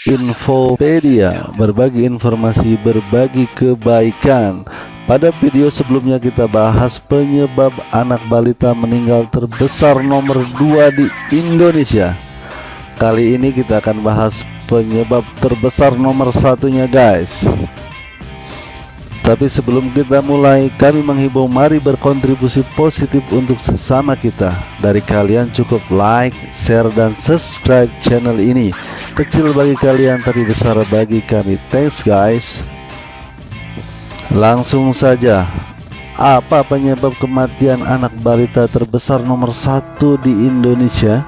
Infopedia, berbagi informasi, berbagi kebaikan. Pada video sebelumnya kita bahas penyebab anak balita meninggal terbesar nomor 2 di Indonesia. Kali ini kita akan bahas penyebab terbesar nomor satunya, guys. Tapi sebelum kita mulai, kami menghimbau mari berkontribusi positif untuk sesama kita. Dari kalian cukup like, share, dan subscribe channel ini. Kecil bagi kalian tapi besar bagi kami. Thanks guys. Langsung saja, apa penyebab kematian anak balita terbesar nomor 1 di Indonesia?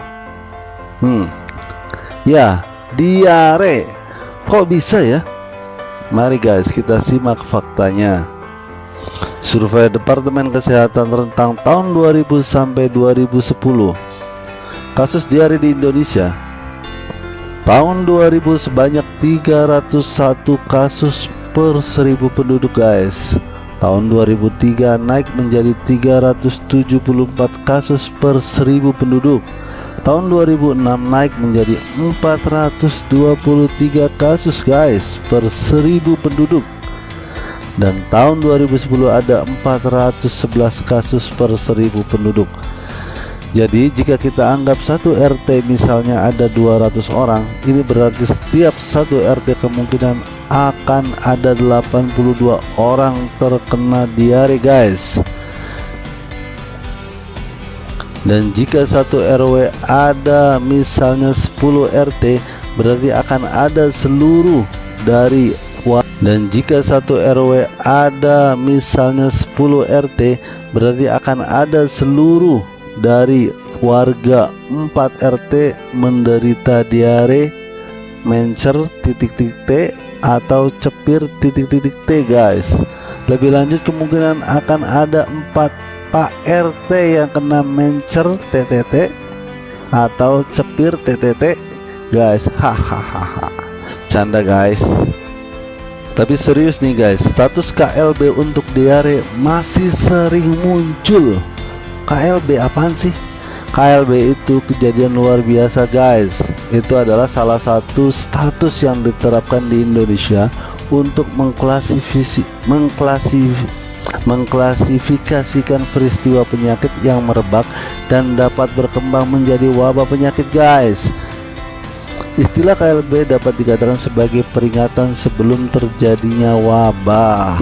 Ya, diare. Kok bisa ya? Mari guys kita simak faktanya. Survei Departemen Kesehatan rentang tahun 2000 sampai 2010. Kasus diare di Indonesia. Tahun 2000 sebanyak 301 kasus per 1000 penduduk, guys. Tahun 2003 naik menjadi 374 kasus per 1000 penduduk. Tahun 2006 naik menjadi 423 kasus, guys, per 1000 penduduk. Dan tahun 2010 ada 411 kasus per 1000 penduduk. Jadi jika kita anggap satu RT misalnya ada 200 orang, ini berarti setiap satu RT kemungkinan akan ada 82 orang terkena diare, guys. Dan jika satu RW ada misalnya 10 RT, berarti akan ada seluruh dari dan jika satu RW ada misalnya 10 RT, berarti akan ada seluruh dari warga 4 RT menderita diare, mencer T atau cepir T, guys. Lebih lanjut kemungkinan akan ada 4 Pak RT yang kena mencer TTT atau cepir TTT, guys. Hahaha, canda guys. Tapi serius nih guys, status KLB untuk diare masih sering muncul. KLB apaan sih? KLB itu kejadian luar biasa, guys. Itu adalah salah satu status yang diterapkan di Indonesia untuk mengklasifikasikan peristiwa penyakit yang merebak dan dapat berkembang menjadi wabah penyakit, guys. Istilah KLB dapat dikatakan sebagai peringatan sebelum terjadinya wabah.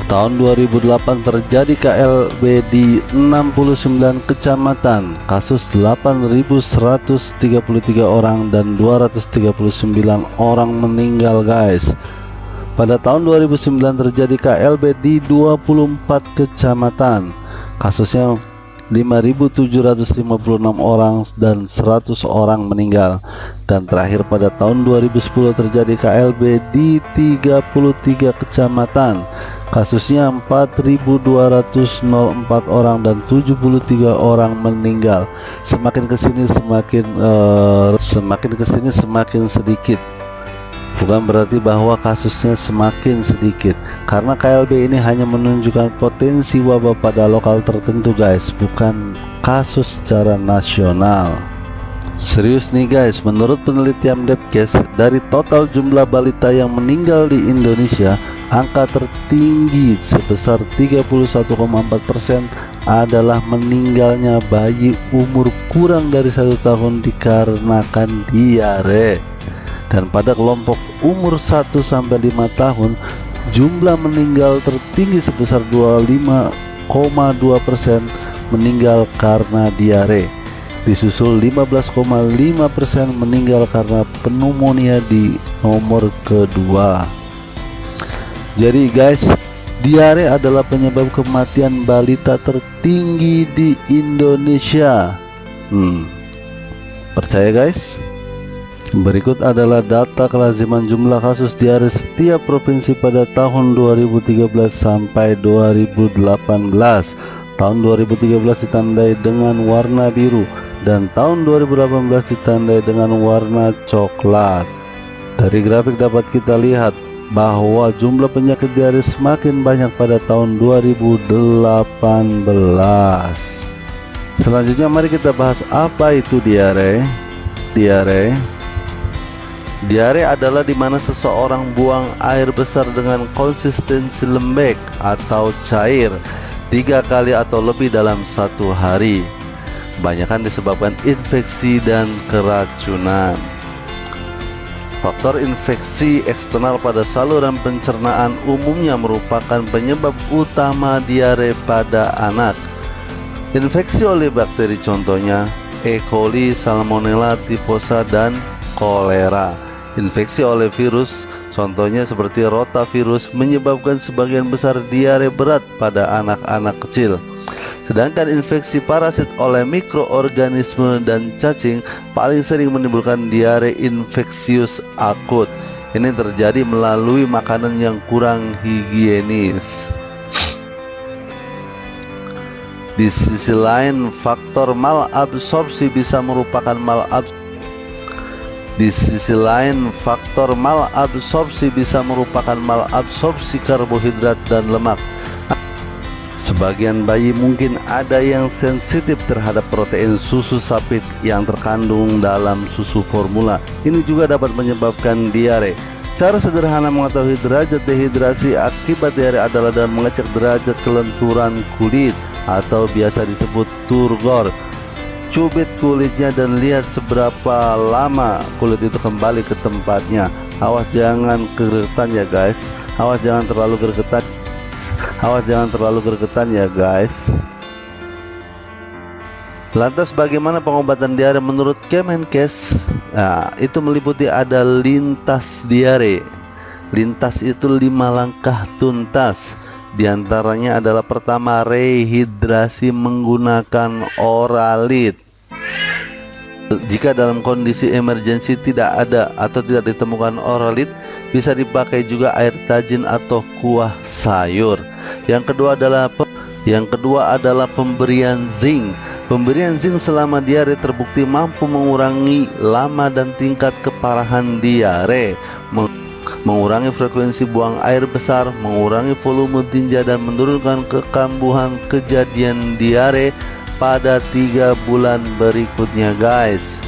Tahun 2008 terjadi KLB di 69 kecamatan, kasus 8.133 orang dan 239 orang meninggal, guys. Pada tahun 2009 terjadi KLB di 24 kecamatan, kasusnya 5.756 orang dan 100 orang meninggal. Dan terakhir pada tahun 2010 terjadi KLB di 33 kecamatan, kasusnya 4.204 orang dan 73 orang meninggal. Semakin kesini semakin sedikit. Bukan berarti bahwa kasusnya semakin sedikit, karena KLB ini hanya menunjukkan potensi wabah pada lokal tertentu, guys, bukan kasus secara nasional. Serius nih guys, menurut penelitian Depkes, dari total jumlah balita yang meninggal di Indonesia, angka tertinggi sebesar 31,4% adalah meninggalnya bayi umur kurang dari 1 tahun dikarenakan diare. Dan pada kelompok umur 1-5 tahun, jumlah meninggal tertinggi sebesar 25,2% meninggal karena diare, disusul 15,5% meninggal karena pneumonia di nomor kedua. Jadi guys, diare adalah penyebab kematian balita tertinggi di Indonesia. Percaya guys? Berikut adalah data kelaziman jumlah kasus diare setiap provinsi pada tahun 2013 sampai 2018. Tahun 2013 ditandai dengan warna biru dan tahun 2018 ditandai dengan warna coklat. Dari grafik dapat kita lihat bahwa jumlah penyakit diare semakin banyak pada tahun 2018. Selanjutnya mari kita bahas apa itu diare. Diare adalah di mana seseorang buang air besar dengan konsistensi lembek atau cair 3 kali atau lebih dalam satu hari. Kebanyakan disebabkan infeksi dan keracunan. Faktor infeksi eksternal pada saluran pencernaan umumnya merupakan penyebab utama diare pada anak. Infeksi oleh bakteri contohnya E. coli, Salmonella typhosa, dan kolera. Infeksi oleh virus contohnya seperti rotavirus menyebabkan sebagian besar diare berat pada anak-anak kecil. Sedangkan infeksi parasit oleh mikroorganisme dan cacing paling sering menimbulkan diare infeksius akut. Ini terjadi melalui makanan yang kurang higienis. Di sisi lain, faktor malabsorpsi bisa merupakan malabsorpsi karbohidrat dan lemak. Sebagian bayi mungkin ada yang sensitif terhadap protein susu sapi yang terkandung dalam susu formula. Ini juga dapat menyebabkan diare. Cara sederhana mengetahui derajat dehidrasi akibat diare adalah dengan mengecek derajat kelenturan kulit atau biasa disebut turgor. Cubit kulitnya dan lihat seberapa lama kulit itu kembali ke tempatnya. Awas jangan gergetan ya guys. Awas jangan terlalu gergetan ya guys. Lantas bagaimana pengobatan diare menurut Kemenkes? Nah, itu meliputi ada lintas diare. Lintas itu 5 langkah tuntas. Di antaranya adalah pertama, rehidrasi menggunakan oralit. Jika dalam kondisi emergensi tidak ada atau tidak ditemukan oralit, bisa dipakai juga air tajin atau kuah sayur. Yang kedua adalah pemberian zinc. Pemberian zinc selama diare terbukti mampu mengurangi lama dan tingkat keparahan diare, mengurangi frekuensi buang air besar, mengurangi volume tinja, dan menurunkan kekambuhan kejadian diare pada 3 bulan berikutnya guys.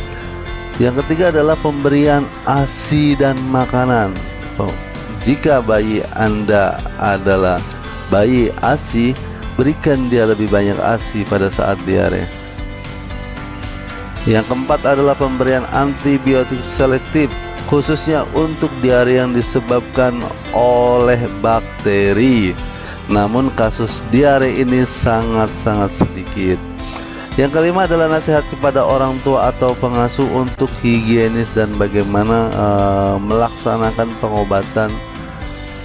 Yang ketiga adalah pemberian ASI dan makanan. Jika bayi Anda adalah bayi ASI, berikan dia lebih banyak ASI pada saat diare. Yang keempat adalah pemberian antibiotik selektif, khususnya untuk diare yang disebabkan oleh bakteri. Namun kasus diare ini sangat-sangat sedikit. Yang kelima adalah nasihat kepada orang tua atau pengasuh untuk higienis dan bagaimana melaksanakan pengobatan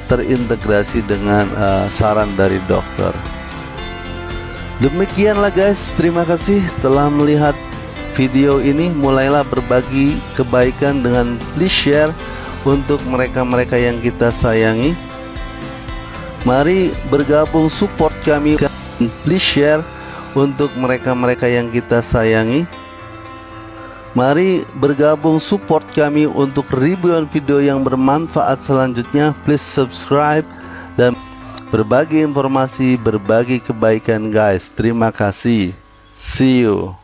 terintegrasi dengan saran dari dokter. Demikianlah guys, terima kasih telah melihat video ini. Mulailah berbagi kebaikan dengan please share untuk mereka-mereka yang kita sayangi. Mari bergabung support kami, please share untuk mereka-mereka yang kita sayangi. Mari bergabung support kami untuk ribuan video yang bermanfaat selanjutnya. Please subscribe dan berbagi informasi, berbagi kebaikan guys. Terima kasih. See you.